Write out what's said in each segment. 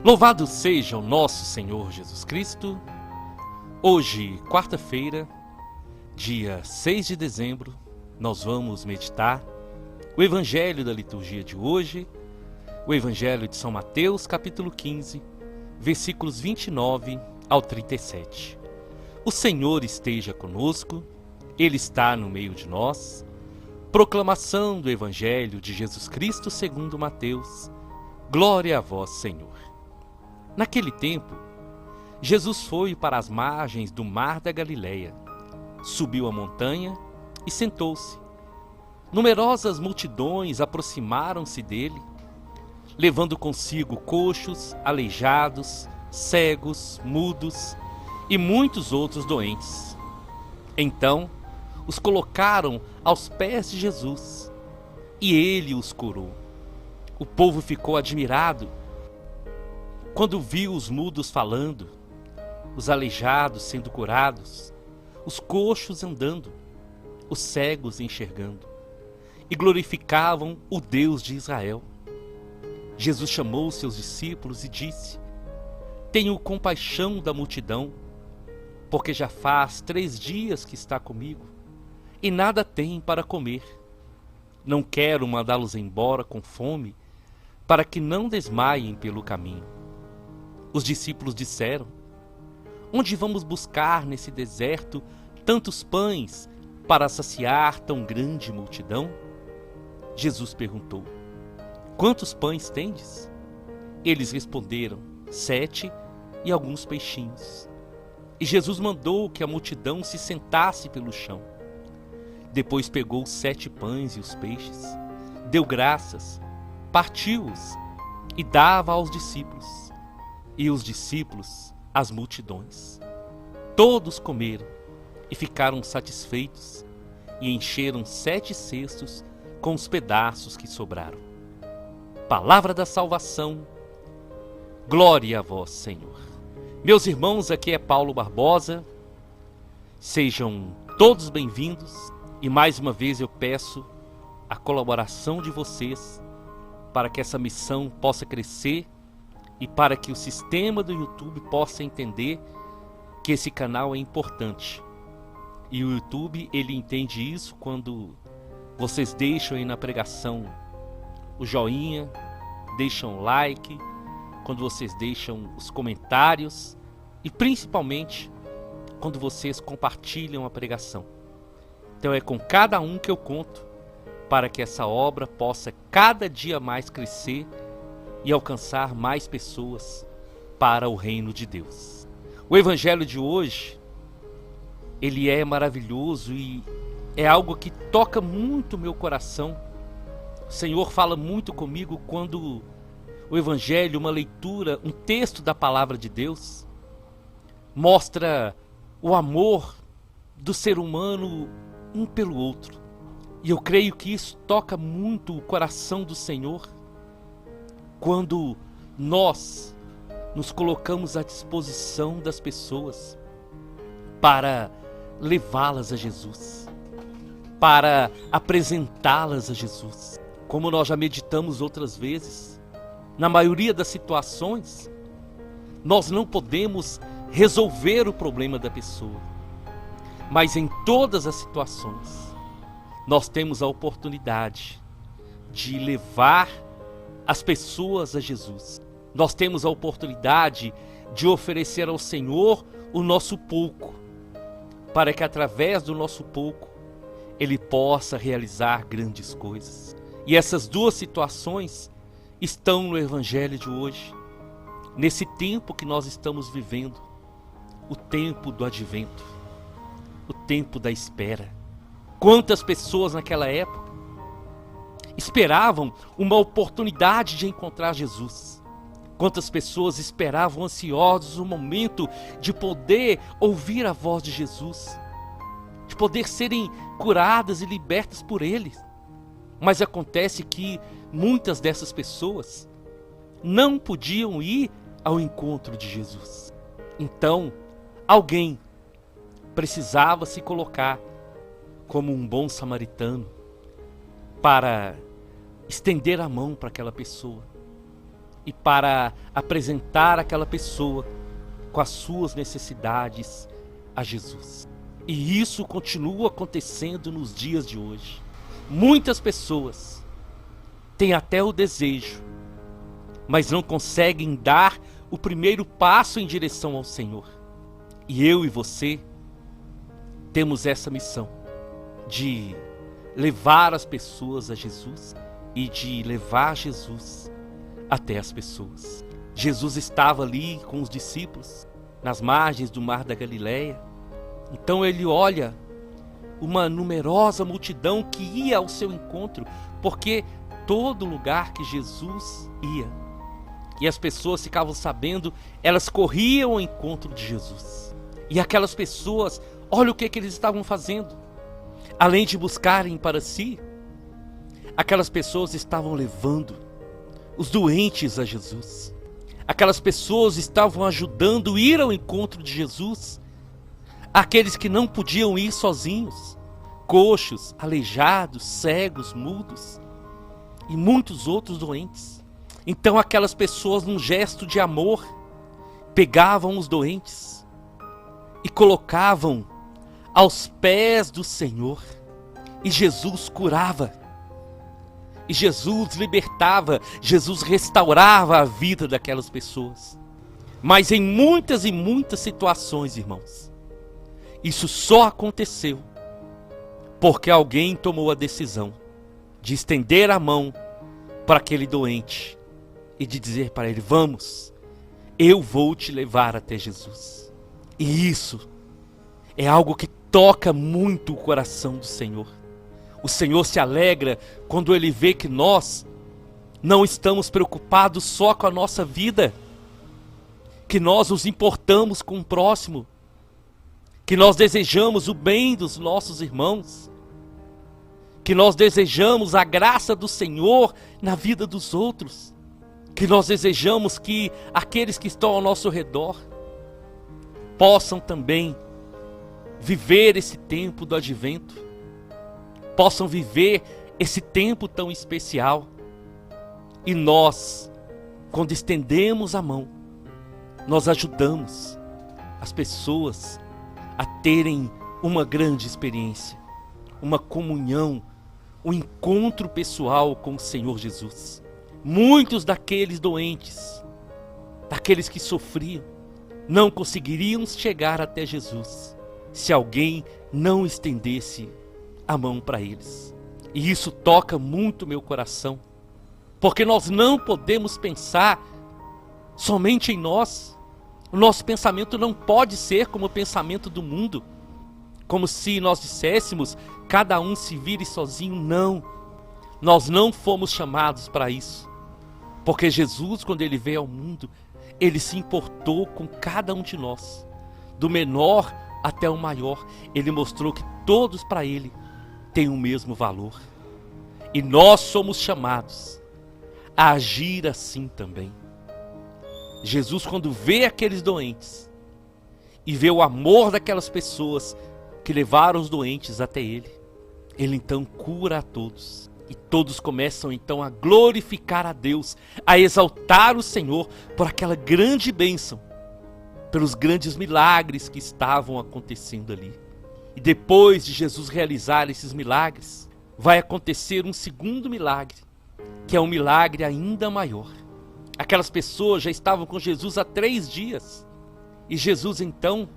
Louvado seja o nosso Senhor Jesus Cristo. Hoje, quarta-feira, dia 6 de dezembro, nós vamos meditar o Evangelho da liturgia de hoje, o Evangelho de São Mateus, capítulo 15, versículos 29 ao 37. O Senhor esteja conosco, Ele está no meio de nós. Proclamação do Evangelho de Jesus Cristo segundo Mateus. Glória a vós, Senhor. Naquele tempo, Jesus foi para as margens do mar da Galileia, subiu a montanha e sentou-se. Numerosas multidões aproximaram-se dele, levando consigo coxos, aleijados, cegos, mudos e muitos outros doentes. Então, os colocaram aos pés de Jesus, e ele os curou. O povo ficou admirado quando viu os mudos falando, os aleijados sendo curados, os coxos andando, os cegos enxergando, e glorificavam o Deus de Israel. Jesus chamou seus discípulos e disse: Tenho compaixão da multidão, porque já faz 3 dias que está comigo, e nada tem para comer. Não quero mandá-los embora com fome, para que não desmaiem pelo caminho. Os discípulos disseram: Onde vamos buscar nesse deserto tantos pães para saciar tão grande multidão? Jesus perguntou: Quantos pães tendes? Eles responderam: 7 e alguns peixinhos. E Jesus mandou que a multidão se sentasse pelo chão. Depois pegou os 7 pães e os peixes, deu graças, partiu-os e dava aos discípulos. E os discípulos às multidões. Todos comeram e ficaram satisfeitos, e encheram 7 cestos com os pedaços que sobraram. Palavra da salvação. Glória a vós, Senhor. Meus irmãos, aqui é Paulo Barbosa. Sejam todos bem-vindos, e mais uma vez eu peço a colaboração de vocês para que essa missão possa crescer e para que o sistema do YouTube possa entender que esse canal é importante. E o YouTube, ele entende isso quando vocês deixam aí na pregação o joinha, deixam o like, quando vocês deixam os comentários e principalmente quando vocês compartilham a pregação. Então é com cada um que eu conto para que essa obra possa cada dia mais crescer e alcançar mais pessoas para o reino de Deus. O Evangelho de hoje, ele é maravilhoso e é algo que toca muito o meu coração. O Senhor fala muito comigo quando o Evangelho, uma leitura, um texto da palavra de Deus, mostra o amor do ser humano um pelo outro. E eu creio que isso toca muito o coração do Senhor quando nós nos colocamos à disposição das pessoas para levá-las a Jesus, para apresentá-las a Jesus. Como nós já meditamos outras vezes, na maioria das situações, nós não podemos resolver o problema da pessoa, mas em todas as situações, nós temos a oportunidade de levar as pessoas a Jesus. Nós temos a oportunidade de oferecer ao Senhor o nosso pouco, para que através do nosso pouco Ele possa realizar grandes coisas. E essas duas situações estão no Evangelho de hoje, nesse tempo que nós estamos vivendo, o tempo do advento, o tempo da espera. Quantas pessoas naquela época esperavam uma oportunidade de encontrar Jesus. Quantas pessoas esperavam ansiosos o momento de poder ouvir a voz de Jesus, de poder serem curadas e libertas por Ele. Mas acontece que muitas dessas pessoas não podiam ir ao encontro de Jesus. Então, alguém precisava se colocar como um bom samaritano para estender a mão para aquela pessoa e para apresentar aquela pessoa com as suas necessidades a Jesus. E isso continua acontecendo nos dias de hoje. Muitas pessoas têm até o desejo, mas não conseguem dar o primeiro passo em direção ao Senhor. E eu e você temos essa missão de levar as pessoas a Jesus e de levar Jesus até as pessoas. Jesus estava ali com os discípulos nas margens do mar da Galileia. Então ele olha uma numerosa multidão que ia ao seu encontro, porque todo lugar que Jesus ia e as pessoas ficavam sabendo, elas corriam ao encontro de Jesus. E aquelas pessoas, olha o que eles estavam fazendo. Além de buscarem para si, aquelas pessoas estavam levando os doentes a Jesus. Aquelas pessoas estavam ajudando a ir ao encontro de Jesus aqueles que não podiam ir sozinhos, coxos, aleijados, cegos, mudos e muitos outros doentes. Então aquelas pessoas, num gesto de amor, pegavam os doentes e colocavam aos pés do Senhor, e Jesus curava, e Jesus libertava, Jesus restaurava a vida daquelas pessoas. Mas em muitas e muitas situações, irmãos, isso só aconteceu porque alguém tomou a decisão de estender a mão para aquele doente e de dizer para ele: vamos, eu vou te levar até Jesus. E isso é algo que toca muito o coração do Senhor. O Senhor se alegra quando Ele vê que nós não estamos preocupados só com a nossa vida, que nós nos importamos com o próximo, que nós desejamos o bem dos nossos irmãos, que nós desejamos a graça do Senhor na vida dos outros, que nós desejamos que aqueles que estão ao nosso redor possam também viver esse tempo do advento, possam viver esse tempo tão especial. E nós, quando estendemos a mão, nós ajudamos as pessoas a terem uma grande experiência, uma comunhão, um encontro pessoal com o Senhor Jesus. Muitos daqueles doentes, daqueles que sofriam, não conseguiriam chegar até Jesus se alguém não estendesse a mão para eles. E isso toca muito meu coração, porque nós não podemos pensar somente em nós. O nosso pensamento não pode ser como o pensamento do mundo, como se nós disséssemos: cada um se vire sozinho. Não, nós não fomos chamados para isso, porque Jesus, quando Ele veio ao mundo, Ele se importou com cada um de nós, do menor até o maior. Ele mostrou que todos para Ele têm o mesmo valor, e nós somos chamados a agir assim também. Jesus, quando vê aqueles doentes e vê o amor daquelas pessoas que levaram os doentes até Ele, Ele então cura a todos. E todos começam então a glorificar a Deus, a exaltar o Senhor por aquela grande bênção, pelos grandes milagres que estavam acontecendo ali. E depois de Jesus realizar esses milagres, vai acontecer um segundo milagre, que é um milagre ainda maior. Aquelas pessoas já estavam com Jesus há 3 dias. E Jesus então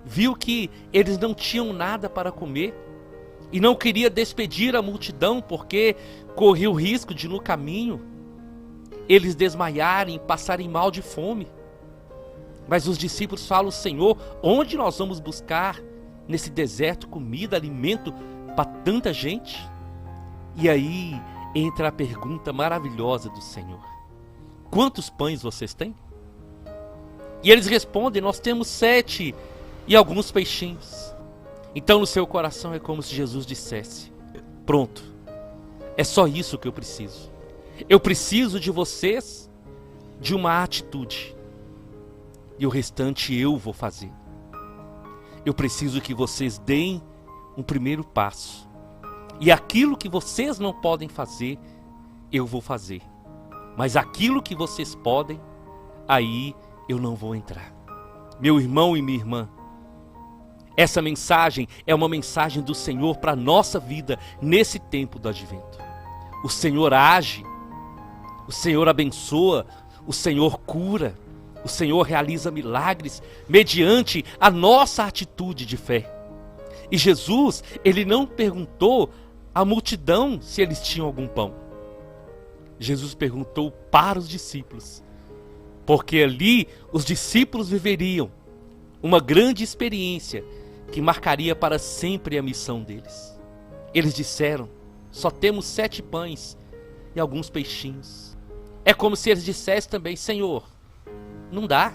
viu que eles não tinham nada para comer. E não queria despedir a multidão, porque corria o risco de no caminho eles desmaiarem, passarem mal de fome. Mas os discípulos falam: Senhor, onde nós vamos buscar nesse deserto comida, alimento para tanta gente? E aí entra a pergunta maravilhosa do Senhor: quantos pães vocês têm? E eles respondem: nós temos 7 e alguns peixinhos. Então no seu coração é como se Jesus dissesse: pronto, é só isso que eu preciso. Eu preciso de vocês, de uma atitude, e o restante eu vou fazer. Eu preciso que vocês deem um primeiro passo, e aquilo que vocês não podem fazer, eu vou fazer. Mas aquilo que vocês podem, aí eu não vou entrar. Meu irmão e minha irmã, essa mensagem é uma mensagem do Senhor para a nossa vida nesse tempo do advento. O Senhor age, o Senhor abençoa, o Senhor cura, o Senhor realiza milagres mediante a nossa atitude de fé. E Jesus, ele não perguntou à multidão se eles tinham algum pão. Jesus perguntou para os discípulos, porque ali os discípulos viveriam uma grande experiência que marcaria para sempre a missão deles. Eles disseram: só temos 7 pães e alguns peixinhos. É como se eles dissessem também: Senhor, não dá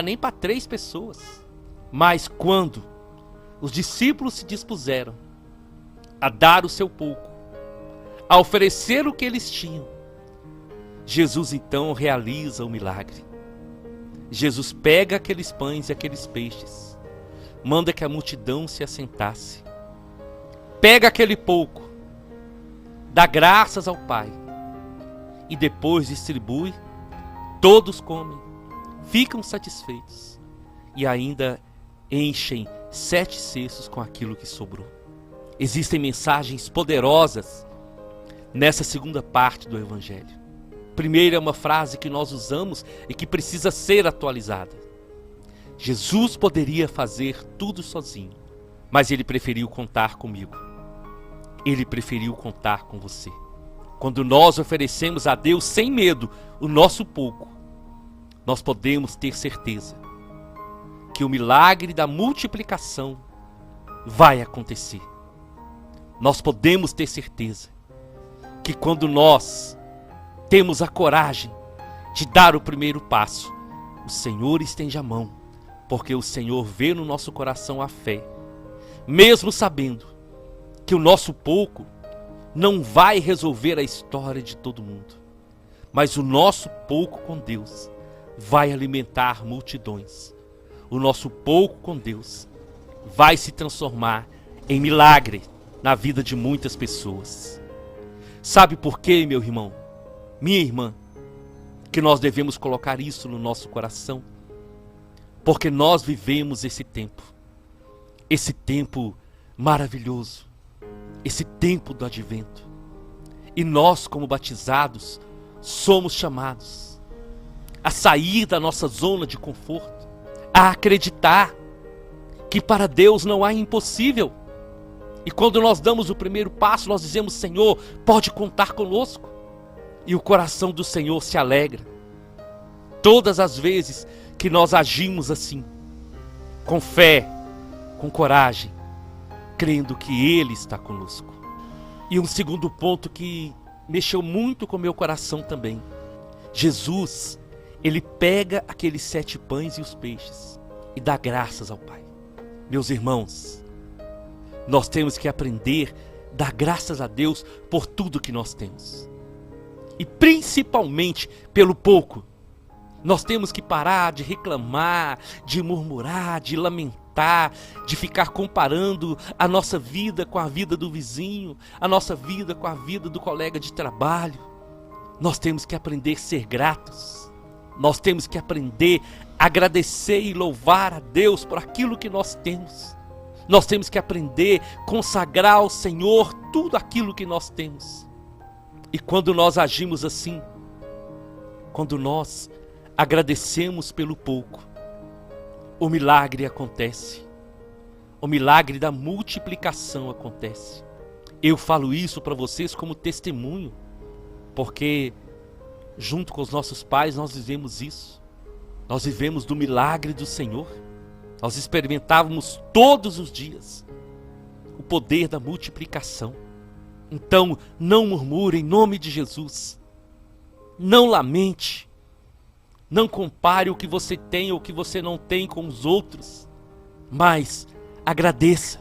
nem para 3 pessoas. Mas quando os discípulos se dispuseram a dar o seu pouco, a oferecer o que eles tinham, Jesus então realiza o milagre. Jesus pega aqueles pães e aqueles peixes, manda que a multidão se assentasse, pega aquele pouco, dá graças ao Pai e depois distribui. Todos comem, ficam satisfeitos e ainda enchem 7 cestos com aquilo que sobrou. Existem mensagens poderosas nessa segunda parte do Evangelho. Primeiro é uma frase que nós usamos e que precisa ser atualizada. Jesus poderia fazer tudo sozinho, mas ele preferiu contar comigo. Ele preferiu contar com você. Quando nós oferecemos a Deus sem medo o nosso pouco, nós podemos ter certeza que o milagre da multiplicação vai acontecer. Nós podemos ter certeza que quando nós temos a coragem de dar o primeiro passo, o Senhor estende a mão, porque o Senhor vê no nosso coração a fé, mesmo sabendo que o nosso pouco não vai resolver a história de todo mundo, mas o nosso pouco com Deus vai alimentar multidões. O nosso pouco com Deus vai se transformar em milagre na vida de muitas pessoas. Sabe por quê, meu irmão, minha irmã, que nós devemos colocar isso no nosso coração? Porque nós vivemos esse tempo maravilhoso, esse tempo do advento. E nós, como batizados, somos chamados a sair da nossa zona de conforto, a acreditar que para Deus não há impossível. E quando nós damos o primeiro passo, nós dizemos: Senhor, pode contar conosco. E o coração do Senhor se alegra todas as vezes que nós agimos assim, com fé, com coragem, crendo que Ele está conosco. E um segundo ponto que mexeu muito com o meu coração também: Jesus, Ele pega aqueles 7 pães e os peixes e dá graças ao Pai. Meus irmãos, nós temos que aprender a dar graças a Deus por tudo que nós temos. E principalmente pelo pouco. Nós temos que parar de reclamar, de murmurar, de lamentar, de ficar comparando a nossa vida com a vida do vizinho, a nossa vida com a vida do colega de trabalho. Nós temos que aprender a ser gratos. Nós temos que aprender a agradecer e louvar a Deus por aquilo que nós temos. Nós temos que aprender a consagrar ao Senhor tudo aquilo que nós temos. E quando nós agimos assim, quando nós agradecemos pelo pouco, o milagre acontece. O milagre da multiplicação acontece. Eu falo isso para vocês como testemunho, porque junto com os nossos pais nós vivemos isso. Nós vivemos do milagre do Senhor. Nós experimentávamos todos os dias o poder da multiplicação. Então, não murmure em nome de Jesus. Não lamente. Não compare o que você tem ou o que você não tem com os outros. Mas agradeça.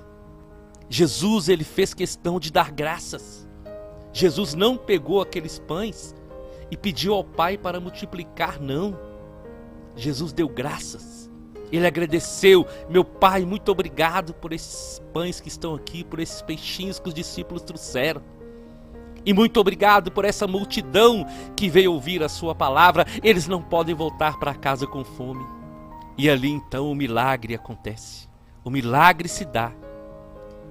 Jesus, ele fez questão de dar graças. Jesus não pegou aqueles pães e pediu ao Pai para multiplicar, não. Jesus deu graças. Ele agradeceu: meu Pai, muito obrigado por esses pães que estão aqui, por esses peixinhos que os discípulos trouxeram. E muito obrigado por essa multidão que veio ouvir a sua palavra. Eles não podem voltar para casa com fome. E ali então o milagre acontece. O milagre se dá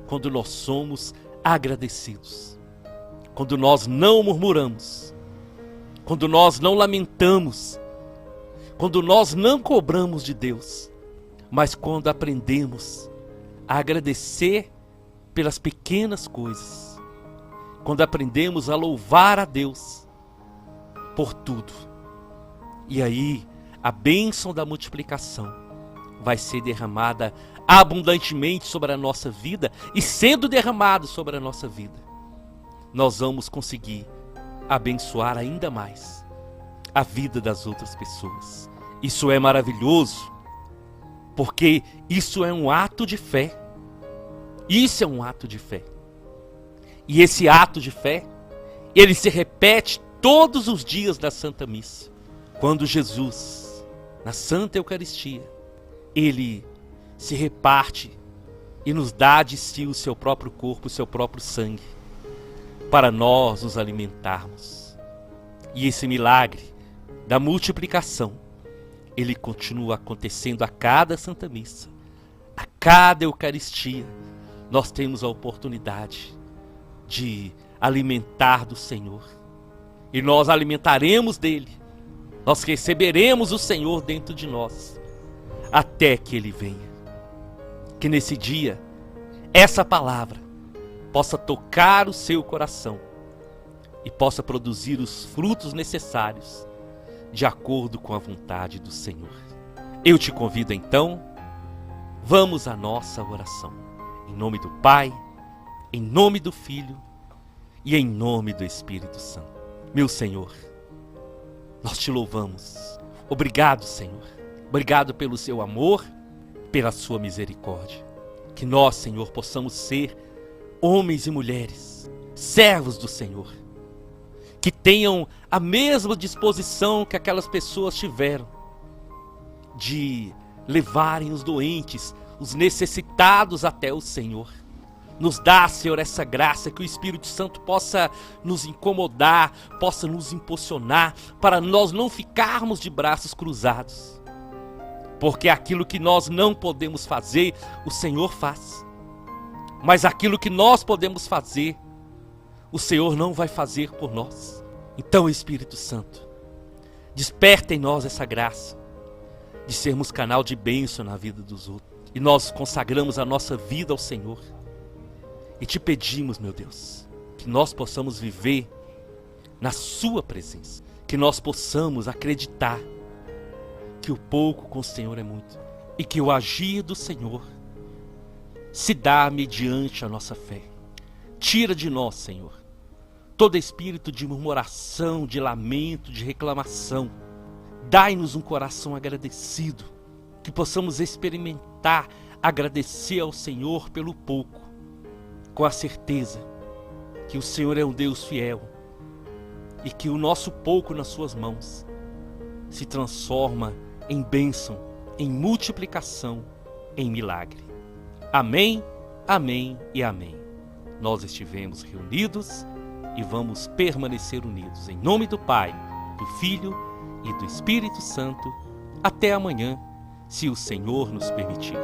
quando nós somos agradecidos. Quando nós não murmuramos. Quando nós não lamentamos. Quando nós não cobramos de Deus. Mas quando aprendemos a agradecer pelas pequenas coisas. Quando aprendemos a louvar a Deus por tudo. E aí a bênção da multiplicação vai ser derramada abundantemente sobre a nossa vida. E sendo derramado sobre a nossa vida, nós vamos conseguir abençoar ainda mais a vida das outras pessoas. Isso é maravilhoso, porque isso é um ato de fé. Isso é um ato de fé. E esse ato de fé, ele se repete todos os dias da Santa Missa. Quando Jesus, na Santa Eucaristia, ele se reparte e nos dá de si o seu próprio corpo, o seu próprio sangue, para nós nos alimentarmos. E esse milagre da multiplicação, ele continua acontecendo a cada Santa Missa, a cada Eucaristia. Nós temos a oportunidade de alimentar do Senhor. E nós alimentaremos dele. Nós receberemos o Senhor dentro de nós, até que ele venha. Que nesse dia, essa palavra possa tocar o seu coração e possa produzir os frutos necessários de acordo com a vontade do Senhor. Eu te convido então, vamos à nossa oração. Em nome do Pai, em nome do Filho e em nome do Espírito Santo. Meu Senhor, nós te louvamos. Obrigado, Senhor. Obrigado pelo seu amor, pela sua misericórdia. Que nós, Senhor, possamos ser homens e mulheres, servos do Senhor, que tenham a mesma disposição que aquelas pessoas tiveram de levarem os doentes, os necessitados até o Senhor. Nos dá, Senhor, essa graça, que o Espírito Santo possa nos incomodar, possa nos impulsionar, para nós não ficarmos de braços cruzados. Porque aquilo que nós não podemos fazer, o Senhor faz. Mas aquilo que nós podemos fazer, o Senhor não vai fazer por nós. Então, Espírito Santo, desperta em nós essa graça de sermos canal de bênção na vida dos outros. E nós consagramos a nossa vida ao Senhor. E te pedimos, meu Deus, que nós possamos viver na sua presença. Que nós possamos acreditar que o pouco com o Senhor é muito. E que o agir do Senhor se dá mediante a nossa fé. Tira de nós, Senhor, todo espírito de murmuração, de lamento, de reclamação. Dai-nos um coração agradecido. Que possamos experimentar, agradecer ao Senhor pelo pouco, com a certeza que o Senhor é um Deus fiel e que o nosso pouco nas suas mãos se transforma em bênção, em multiplicação, em milagre. Amém, amém e amém. Nós estivemos reunidos e vamos permanecer unidos. Em nome do Pai, do Filho e do Espírito Santo. Até amanhã, se o Senhor nos permitir.